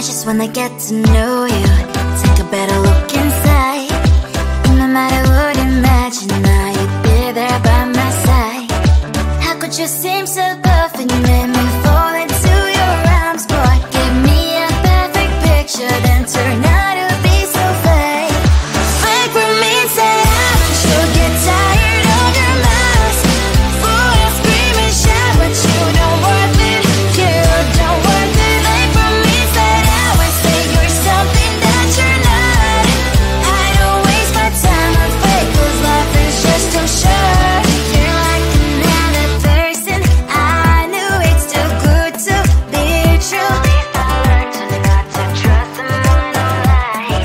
just wanna get to know you, take a better look inside. No matter what, imagine now you'd be there by my side. How could you seem so perfect? You made me fall into your arms, boy. Give me a perfect picture, then turn out to be so fake. Fake for me, say I should get tired of your mask. Full of scream and shout, but you don't worth it. You don't worth it. Fake for me, say I would say you're something that you're not. I don't waste my time on fake, 'cause life is just too short. You're like another person. I knew it's too good to be true. I learned not to trust someone online.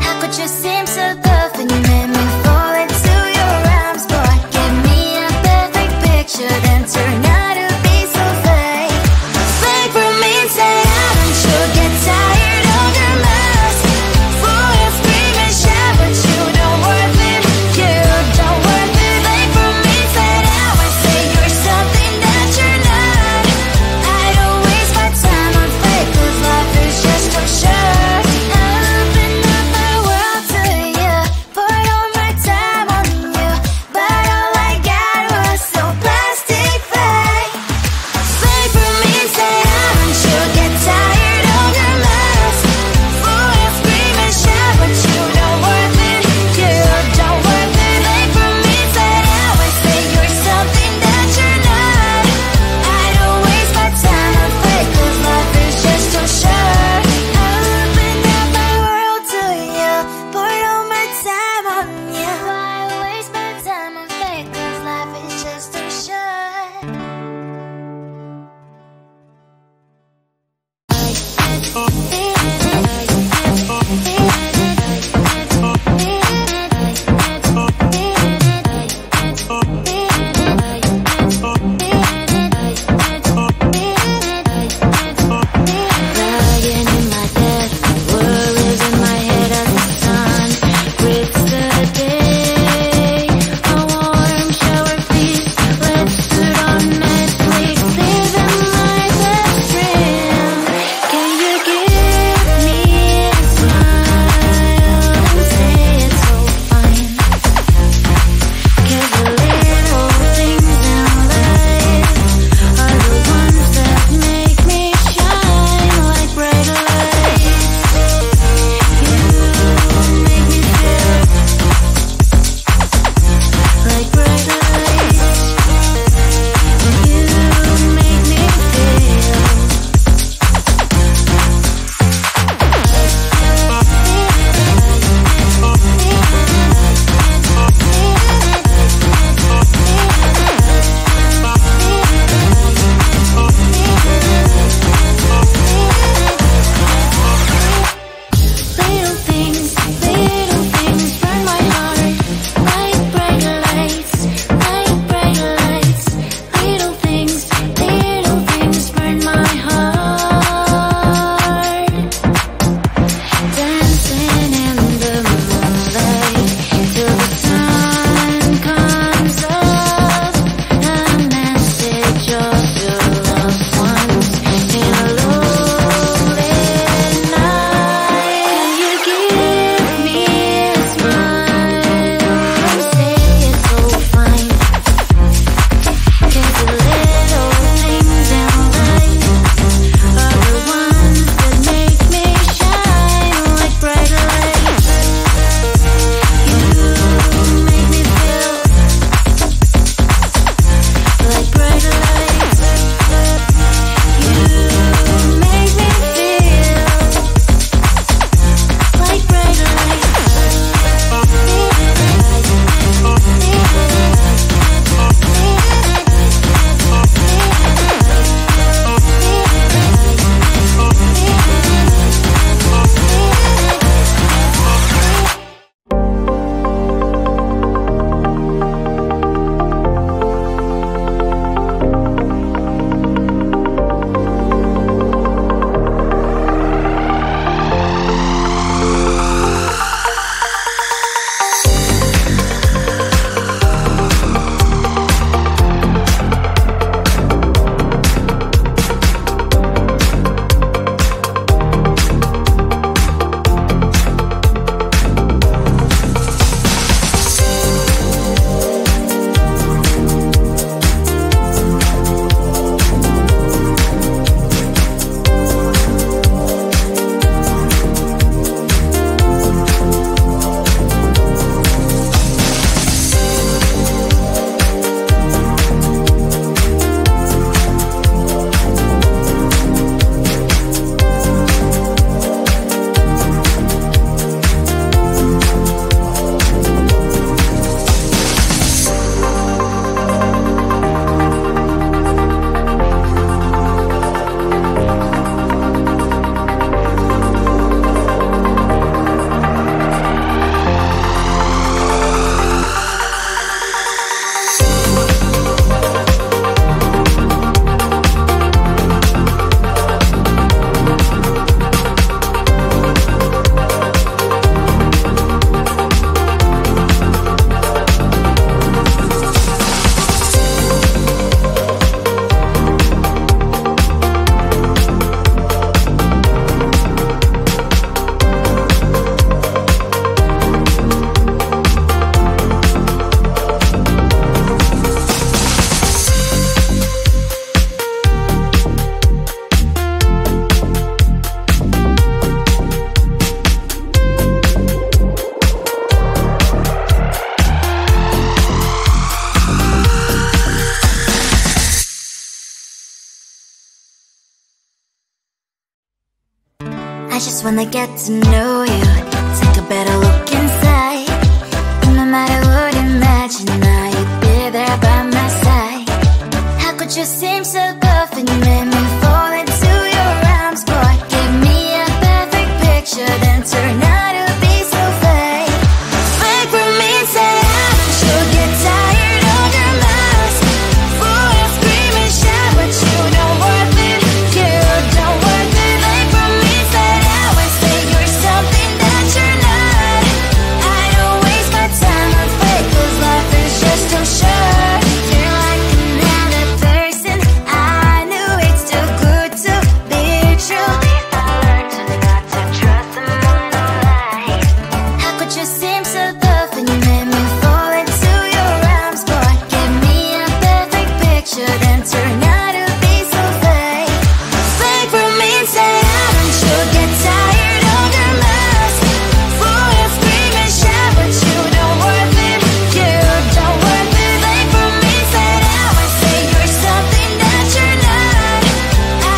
How could you seem so perfect? You made me fall into your arms, boy. Give me a perfect picture, then turn out to be so fake. Fake for me, say I should get tired of your mask. Full of scream and shout, but you don't worth it. You don't worth it. Fake for me, say I would say you're something that you're not. I don't waste my time on fake, 'cause life is just too short. I open up my world to you, poured all my time on you, but all I got was so plastic fake. Fake for me, say I should get tired of your mask. Full of scream and shout, but you don't worth it. You don't worth it. Fake for me, say I would say you're something that you're not. I don't waste my time on fake, 'cause life is just too short. I opened up my world to you, poured all my time on you. Why waste my time on fake, 'cause life is just too short. Lying in my bed, worries in my head as the sun breaks the day. A warm shower feast, let's sit on Netflix, living my best dream. Can you give I just wanna get to know you, take a better look inside. No matter what, imagine now you'd be there by my side. How could you seem so perfect, you made me fall into your arms, boy. Give me a perfect picture, then turn out to be so fake. Fake for me, say I should get tired of your lies. Fool and scream and shout, but you don't worth it. You don't worth it. Fake for me, say I would say you're something that you're not. I don't waste my time on fake, 'cause life is just too short. You're like another person. I knew it's too good to be true. I learned to not to trust someone online. How could you seem so perfect, you made me fall into your arms, boy. Give me a perfect picture, then turn out to be so fake. Fake for me, say I should get tired of your lies. Fool and scream and shout, but you don't worth it. You don't worth it. Fake for me, say I would say you're something that you're not.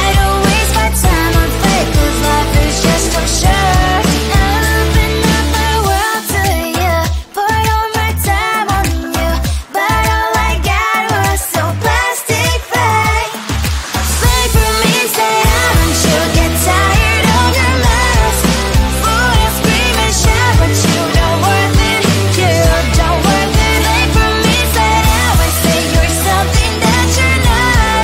I don't waste my time on fake, 'cause life is just too short. I open up my world to you, poured all my time on you, but all I got was so plastic fake. Fake for me, say I should get tired of your lies. Fool and scream and shout, but you don't worth it. You don't worth it. Fake for me, say I would say you're something that you're not.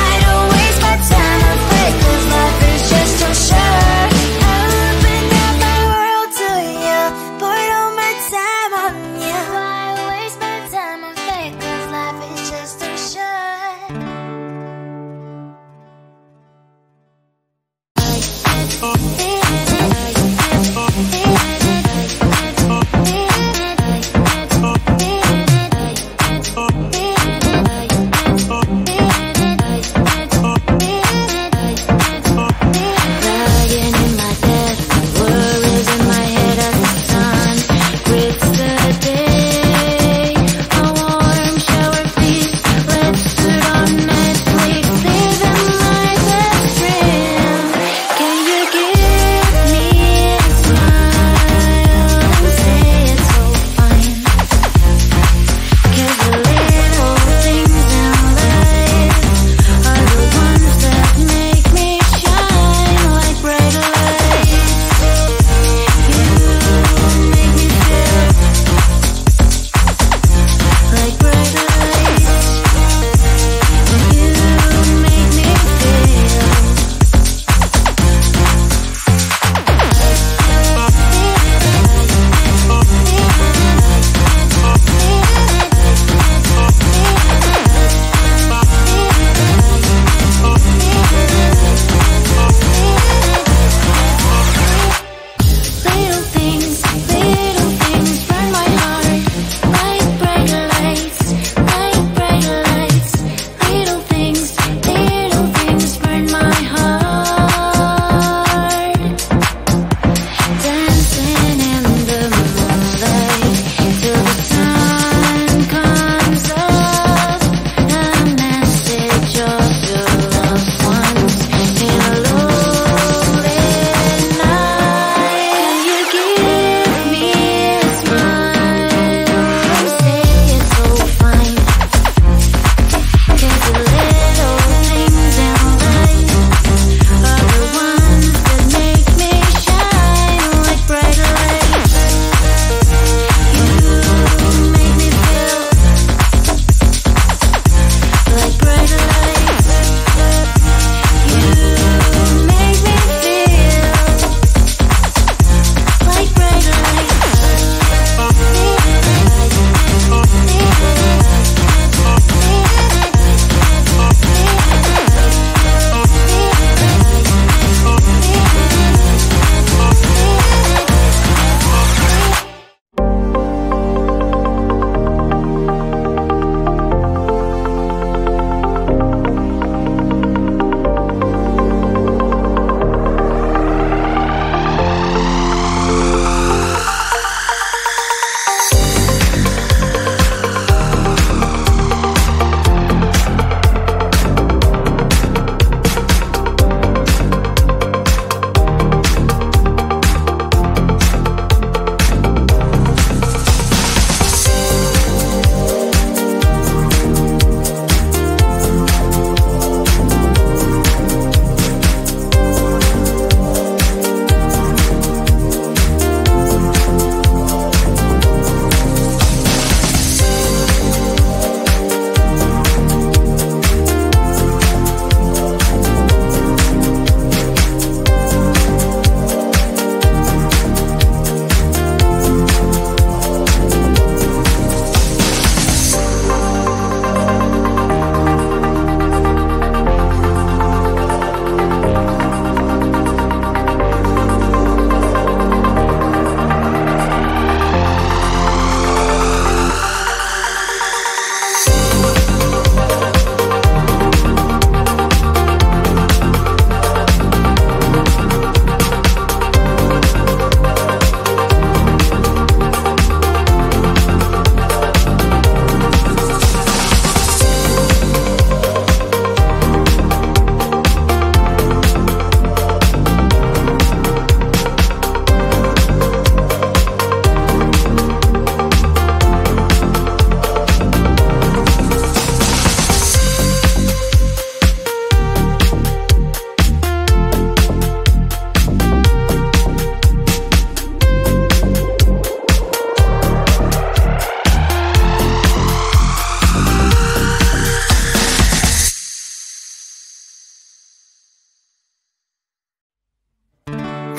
I don't waste my time on fake, 'cause life is just too short. I opened up my world to you, poured all my time on you. Why waste my time on fake, 'cause life is just too short. Lying in my bed, worries in my head as the sun breaks the day. A warm shower feast, let's put on Netflix, living my best dream. Can you give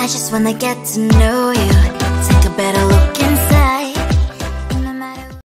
I just wanna get to know you.